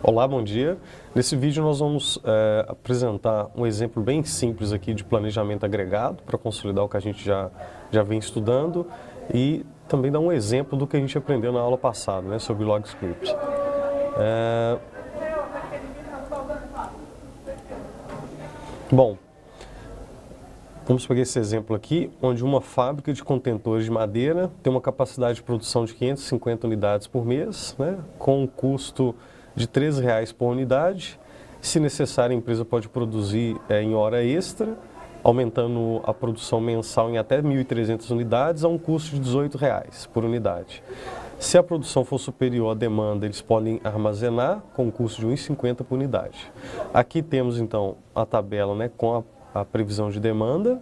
Olá, bom dia. Nesse vídeo nós vamos apresentar um exemplo bem simples aqui de planejamento agregado para consolidar o que a gente já vem estudando e também dar um exemplo do que a gente aprendeu na aula passada, né, sobre log script. Bom, vamos pegar esse exemplo aqui, onde uma fábrica de contentores de madeira tem uma capacidade de produção de 550 unidades por mês, né, com um custo de R$ 13,00 por unidade. Se necessário, a empresa pode produzir em hora extra, aumentando a produção mensal em até 1.300 unidades a um custo de R$ 18,00 por unidade. Se a produção for superior à demanda, eles podem armazenar com um custo de R$ 1,50 por unidade. Aqui temos então a tabela, né, com a previsão de demanda,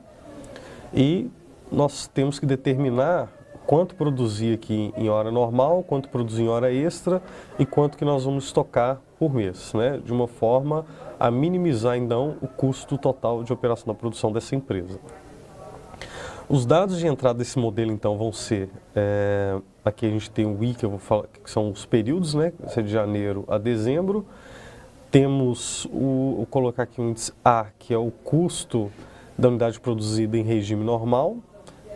e nós temos que determinar quanto produzir aqui em hora normal, quanto produzir em hora extra e quanto que nós vamos estocar por mês, né? De uma forma a minimizar então o custo total de operação da produção dessa empresa. Os dados de entrada desse modelo então vão ser, aqui a gente tem o I, que eu vou falar, que são os períodos, né? Esse é de janeiro a dezembro. Temos vou colocar aqui o índice A, que é o custo da unidade produzida em regime normal.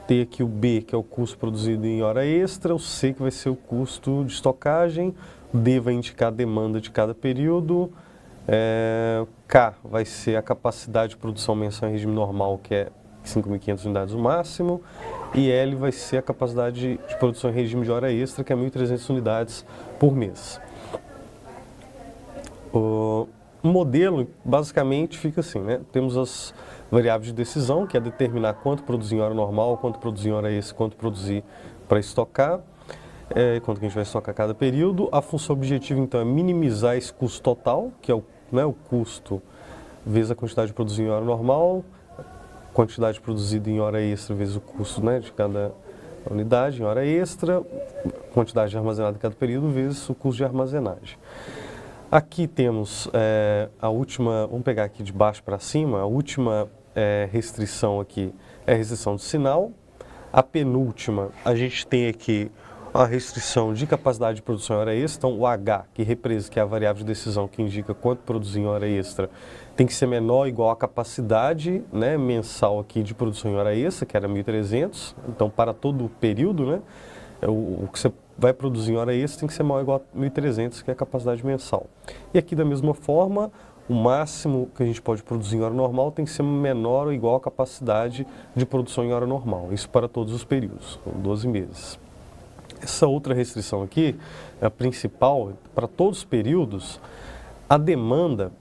Tem aqui o B, que é o custo produzido em hora extra, o C, que vai ser o custo de estocagem, o D vai indicar a demanda de cada período, K vai ser a capacidade de produção mensal em regime normal, que é 5.500 unidades no máximo, e L vai ser a capacidade de produção em regime de hora extra, que é 1.300 unidades por mês. O modelo basicamente fica assim, né? Temos as variáveis de decisão, que é determinar quanto produzir em hora normal, quanto produzir em hora extra, quanto produzir para estocar, quanto que a gente vai estocar cada período. A função objetiva então é minimizar esse custo total, que é o custo vezes a quantidade produzida em hora normal, quantidade produzida em hora extra vezes o custo, né, de cada unidade em hora extra, quantidade armazenada em cada período vezes o custo de armazenagem. Aqui temos a última, vamos pegar aqui de baixo para cima, a última restrição aqui é a restrição de sinal. A penúltima, a gente tem aqui a restrição de capacidade de produção em hora extra, então o H, que representa, que é a variável de decisão que indica quanto produzir em hora extra, tem que ser menor ou igual à capacidade, né, mensal aqui de produção em hora extra, que era 1.300, então para todo o período, né, o que você vai produzir em hora extra tem que ser maior ou igual a 1.300, que é a capacidade mensal. E aqui da mesma forma, o máximo que a gente pode produzir em hora normal tem que ser menor ou igual à capacidade de produção em hora normal. Isso para todos os períodos, 12 meses. Essa outra restrição aqui, a principal, para todos os períodos, a demanda,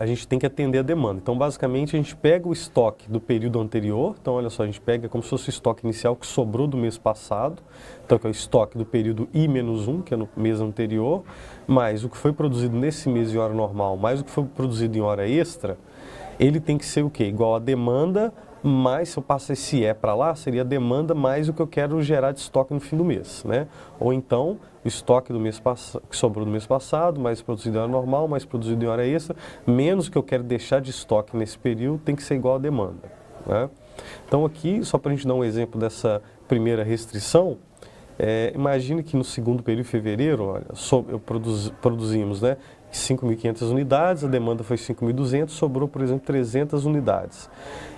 a gente tem que atender a demanda. Então, basicamente, a gente pega o estoque do período anterior. Então, olha só, a gente pega como se fosse o estoque inicial que sobrou do mês passado. Então, que é o estoque do período I-1, que é no mês anterior, mais o que foi produzido nesse mês em hora normal, mais o que foi produzido em hora extra, ele tem que ser o quê? Igual a demanda, mais, se eu passo esse E para lá, seria a demanda mais o que eu quero gerar de estoque no fim do mês, né? Ou então, o estoque do mês que sobrou do mês passado, mais produzido em hora normal, mais produzido em hora extra, menos o que eu quero deixar de estoque nesse período, tem que ser igual à demanda, né? Então aqui, só para a gente dar um exemplo dessa primeira restrição, imagine que no segundo período de fevereiro, olha, produzimos, né, 5.500 unidades, a demanda foi 5.200, sobrou, por exemplo, 300 unidades.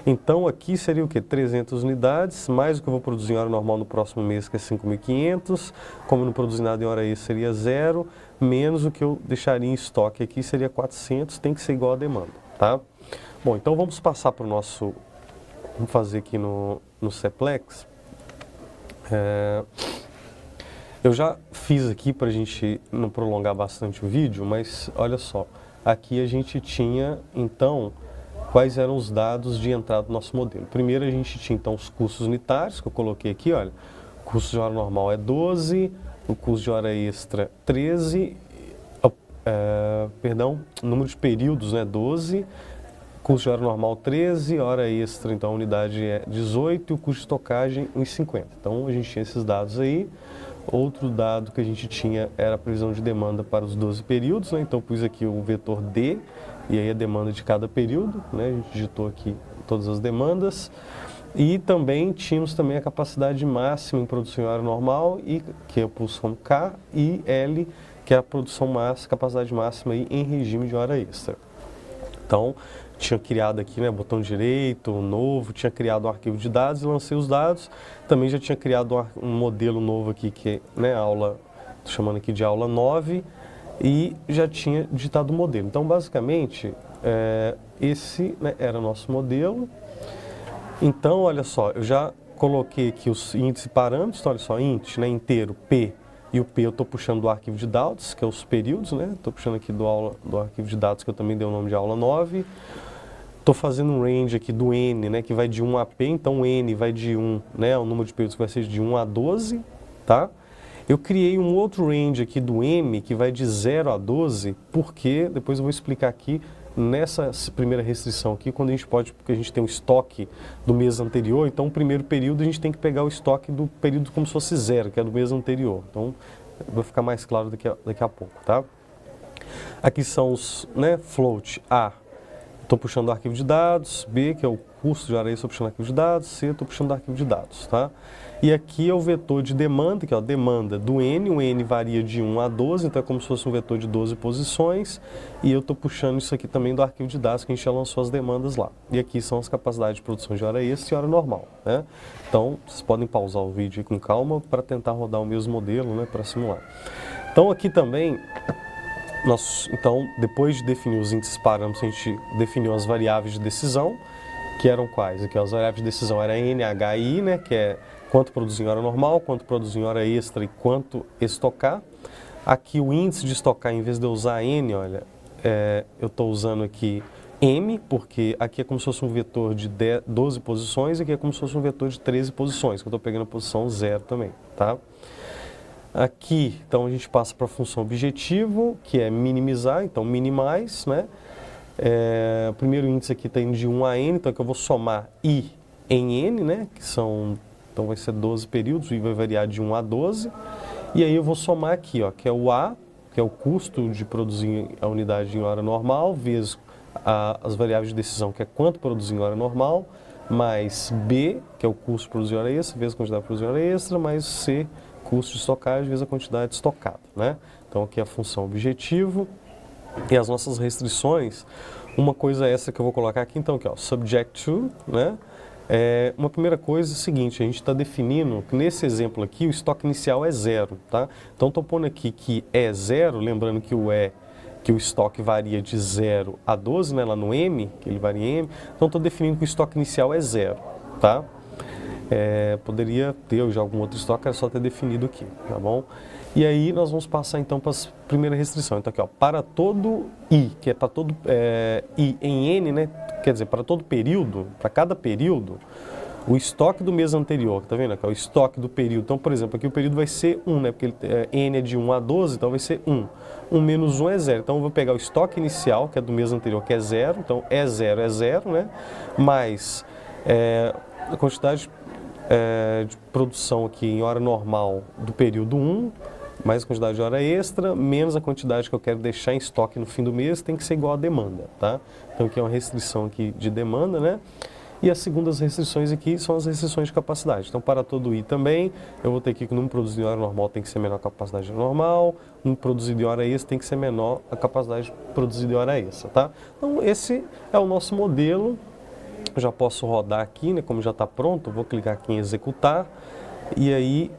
Então, aqui seria o quê? 300 unidades, mais o que eu vou produzir em hora normal no próximo mês, que é 5.500. Como eu não produzi nada em hora extra, seria 0, menos o que eu deixaria em estoque aqui, seria 400, tem que ser igual à demanda, tá? Bom, então vamos passar para o nosso, vamos fazer aqui no Seplex. Eu já fiz aqui para a gente não prolongar bastante o vídeo, mas olha só, aqui a gente tinha, então, quais eram os dados de entrada do nosso modelo. Primeiro a gente tinha, então, os custos unitários, que eu coloquei aqui, olha, o custo de hora normal é 12, o custo de hora extra 13, o número de períodos, né, 12, custo de hora normal 13, hora extra, então a unidade é 18 e o custo de estocagem 1,50. Então a gente tinha esses dados aí. Outro dado que a gente tinha era a previsão de demanda para os 12 períodos, né? Então pus aqui o vetor D e aí a demanda de cada período, né? A gente digitou aqui todas as demandas. E também tínhamos também a capacidade máxima em produção em hora normal, e, que eu pus como K, e L, que é a produção máxima, capacidade máxima aí em regime de hora extra. Então, tinha criado aqui, né, botão direito, novo, tinha criado um arquivo de dados e lancei os dados. Também já tinha criado um modelo novo aqui, que é, né, aula, estou chamando aqui de aula 9, e já tinha digitado o modelo. Então, basicamente, esse, né, era o nosso modelo. Então, olha só, eu já coloquei aqui os índices e parâmetros, então, olha só, int, né, inteiro, P, e o P eu estou puxando do arquivo de dados, que é os períodos, né, estou puxando aqui do arquivo de dados, que eu também dei o nome de aula 9. Estou fazendo um range aqui do N, né, que vai de 1 a P, então o N vai de 1, né, o número de períodos que vai ser de 1 a 12, tá? Eu criei um outro range aqui do M, que vai de 0 a 12, porque, depois eu vou explicar aqui, nessa primeira restrição aqui, quando a gente pode, porque a gente tem um estoque do mês anterior, então o primeiro período a gente tem que pegar o estoque do período como se fosse 0, que é do mês anterior. Então, vai ficar mais claro daqui a pouco, tá? Aqui são os, né, float A. Estou puxando o arquivo de dados, B, que é o custo de hora extra, estou puxando o arquivo de dados, C, estou puxando o arquivo de dados, tá? E aqui é o vetor de demanda, que é a demanda do N, o N varia de 1 a 12, então é como se fosse um vetor de 12 posições, e eu estou puxando isso aqui também do arquivo de dados, que a gente já lançou as demandas lá. E aqui são as capacidades de produção de hora extra e hora normal, né? Então, vocês podem pausar o vídeo aí com calma para tentar rodar o mesmo modelo, né, para simular. Então, aqui também... Então, depois de definir os índices parâmetros, a gente definiu as variáveis de decisão, que eram quais? Aqui, as variáveis de decisão era N, H e I, né, que é quanto produzir em hora normal, quanto produzir em hora extra e quanto estocar. Aqui o índice de estocar, em vez de eu usar N, olha, eu estou usando aqui M, porque aqui é como se fosse um vetor de 12 posições, e aqui é como se fosse um vetor de 13 posições, que eu estou pegando a posição 0 também, tá? Aqui, então, a gente passa para a função objetivo, que é minimizar, então minimize, né? O primeiro índice aqui está indo de 1 a N, então aqui eu vou somar I em N, né? Que são, então vai ser 12 períodos, o I vai variar de 1 a 12. E aí eu vou somar aqui, ó, que é o A, que é o custo de produzir a unidade em hora normal, vezes as variáveis de decisão, que é quanto produzir em hora normal, mais B, que é o custo de produzir em hora extra, vezes a quantidade de produzir em hora extra, mais C, custo de estocagem vezes a quantidade estocada, né? Então aqui é a função objetivo e as nossas restrições. Uma coisa é essa que eu vou colocar aqui, então, aqui, ó, subject to, né? Uma primeira coisa é o seguinte, a gente está definindo que nesse exemplo aqui o estoque inicial é 0, tá? Então estou pondo aqui que é 0, lembrando que que o estoque varia de 0 a 12, né? Lá no M, que ele varia em M, então estou definindo que o estoque inicial é 0, tá? Poderia ter já algum outro estoque, era só ter definido aqui, tá bom? E aí nós vamos passar então para a primeira restrição. Então aqui, ó, para todo I, que é para todo I em N, né? Quer dizer, para todo período, para cada período, o estoque do mês anterior, tá vendo aqui, ó, o estoque do período. Então, por exemplo, aqui o período vai ser 1, né? Porque N é de 1 a 12, então vai ser 1. 1 menos 1 é 0. Então eu vou pegar o estoque inicial, que é do mês anterior, que é 0. Então é 0, né? Mais a quantidade de produção aqui em hora normal do período 1, mais a quantidade de hora extra, menos a quantidade que eu quero deixar em estoque no fim do mês, tem que ser igual à demanda, tá? Então aqui é uma restrição aqui de demanda, né? E as segundas restrições aqui são as restrições de capacidade. Então, para todo I também, eu vou ter aqui que o número produzido em hora normal tem que ser menor que a capacidade normal, o número produzido em hora extra tem que ser menor a capacidade produzida em hora extra, tá? Então, esse é o nosso modelo. Eu já posso rodar aqui, né? Como já está pronto, eu vou clicar aqui em executar e aí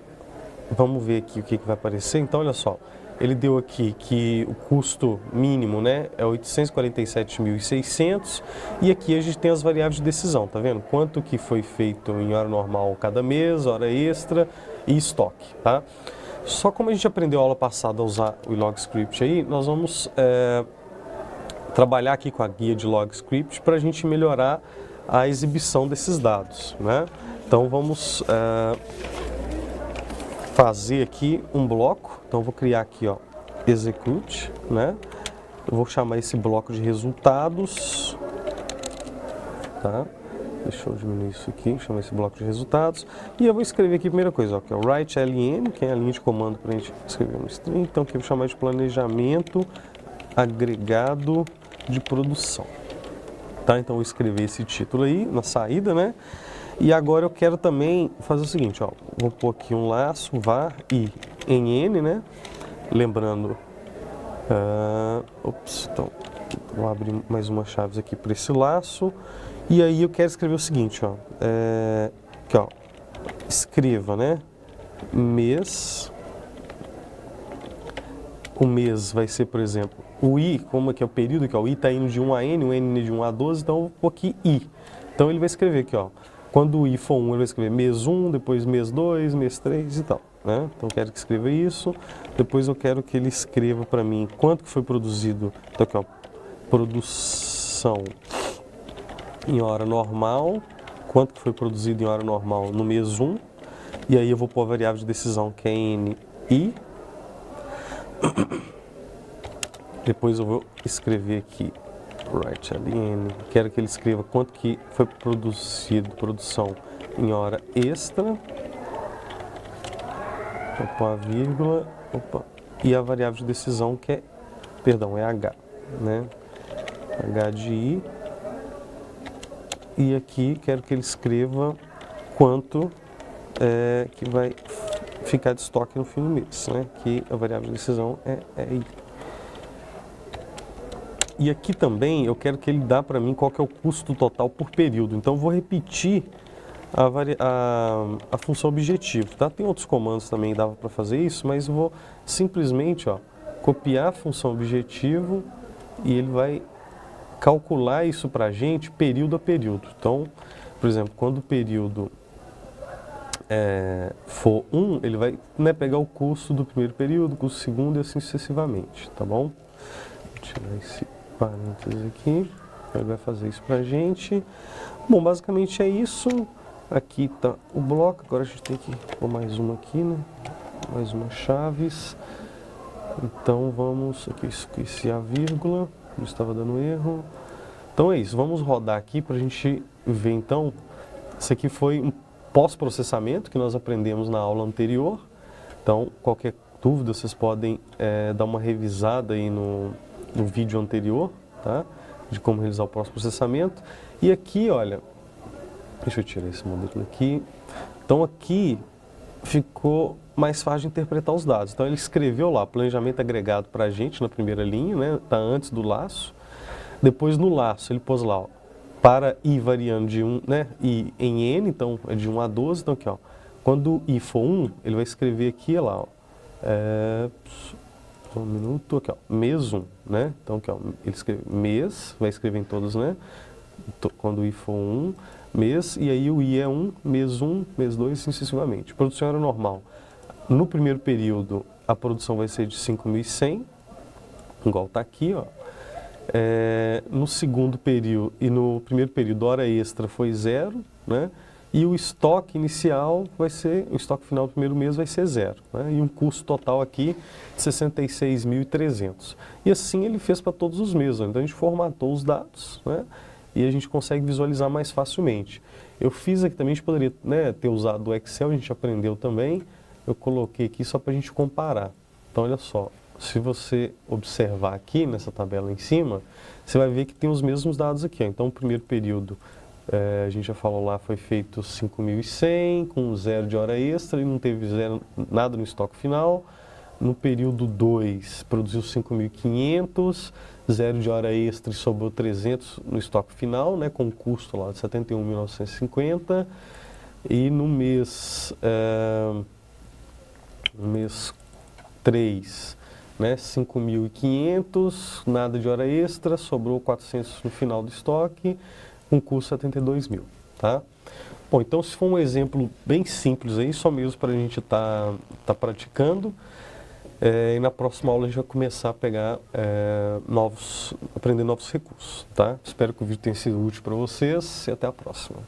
vamos ver aqui o que vai aparecer. Então, olha só, ele deu aqui que o custo mínimo, né, é 847.600 e aqui a gente tem as variáveis de decisão, tá vendo? Quanto que foi feito em hora normal cada mês, hora extra e estoque, tá? Só como a gente aprendeu a aula passada a usar o LogScript aí, nós vamos trabalhar aqui com a guia de LogScript para a gente melhorar a exibição desses dados, né? Então vamos fazer aqui um bloco. Então vou criar aqui, ó, execute, né? Eu vou chamar esse bloco de resultados, tá? Deixa eu diminuir isso aqui, chamar esse bloco de resultados. E eu vou escrever aqui a primeira coisa, ó, que é o write ln, que é a linha de comando para a gente escrever um string. Então aqui eu vou chamar de planejamento agregado de produção. Tá? Então eu vou escrever esse título aí na saída, né? E agora eu quero também fazer o seguinte, ó, vou pôr aqui um laço var I em N, né? Lembrando Então, vou abrir mais uma chave aqui para esse laço. E aí eu quero escrever o seguinte, ó. Aqui, ó. Escreva, né? Mês. O mês vai ser, por exemplo, o I, como aqui é o período, aqui, ó, o I está indo de 1 a N, o N de 1 a 12, então eu vou pôr aqui I. Então ele vai escrever aqui, ó. Quando o I for 1, ele vai escrever mês 1, depois mês 2, mês 3 e tal, né? Então eu quero que escreva isso. Depois eu quero que ele escreva para mim quanto que foi produzido. Então aqui, ó, produção em hora normal. Quanto que foi produzido em hora normal no mês 1. E aí eu vou pôr a variável de decisão que é NI. Depois eu vou escrever aqui, write LN, quero que ele escreva quanto que foi produção em hora extra, opa, vírgula, opa, e a variável de decisão que é, perdão, é H, né, H de I, e aqui quero que ele escreva quanto que vai ficar de estoque no fim do mês, né, que a variável de decisão é I. E aqui também eu quero que ele dá para mim qual que é o custo total por período. Então eu vou repetir a função objetivo, tá? Tem outros comandos também que dava para fazer isso, mas eu vou simplesmente, ó, copiar a função objetivo e ele vai calcular isso para a gente período a período. Então, por exemplo, quando o período for 1, ele vai, né, pegar o custo do primeiro período, custo do segundo e assim sucessivamente, tá bom? Vou tirar esse parênteses aqui, ele vai fazer isso pra gente. Bom, basicamente é isso. Aqui tá o bloco, agora a gente tem que pôr mais uma aqui, né? Mais uma chaves. Então vamos, aqui esqueci a vírgula, não estava dando erro. Então é isso, vamos rodar aqui pra gente ver então. Isso aqui foi um pós-processamento que nós aprendemos na aula anterior. Então qualquer dúvida vocês podem dar uma revisada aí no vídeo anterior, tá? De como realizar o pós-processamento. E aqui, olha, deixa eu tirar esse modelo aqui. Então aqui ficou mais fácil de interpretar os dados. Então ele escreveu lá, planejamento agregado para a gente na primeira linha, né? Tá antes do laço. Depois no laço ele pôs lá, ó, para I variando de 1, né? I em N, então é de 1 a 12. Então aqui, ó, quando I for 1, ele vai escrever aqui, ó lá, ó. Um minuto, aqui, ó, mês 1, né? Então aqui, ó, ele escreve mês, vai escrever em todos, né? Quando o I for 1, mês, e aí o I é 1, mês 2, assim sucessivamente. Produção era normal. No primeiro período, a produção vai ser de 5.100, igual está aqui, ó. No segundo período e no primeiro período, hora extra foi 0, né? E o estoque inicial vai ser, o estoque final do primeiro mês vai ser 0, né? E um custo total aqui de 66.300. E assim ele fez para todos os meses, né? Então a gente formatou os dados, né? E a gente consegue visualizar mais facilmente. Eu fiz aqui também, a gente poderia, né, ter usado o Excel, a gente aprendeu também. Eu coloquei aqui só para a gente comparar. Então olha só, se você observar aqui nessa tabela em cima, você vai ver que tem os mesmos dados aqui, ó. Então o primeiro período, a gente já falou lá, foi feito 5.100, com 0 de hora extra e não teve nada no estoque final. No período 2, produziu 5.500, 0 de hora extra e sobrou 300 no estoque final, né, com custo lá de 71.950. E no mês 3, né, 5.500, nada de hora extra, sobrou 400 no final do estoque, com custo 72.000, tá? Bom, então se for um exemplo bem simples aí, só mesmo para a gente tá praticando, e na próxima aula a gente vai começar a pegar aprender novos recursos, tá? Espero que o vídeo tenha sido útil para vocês e até a próxima.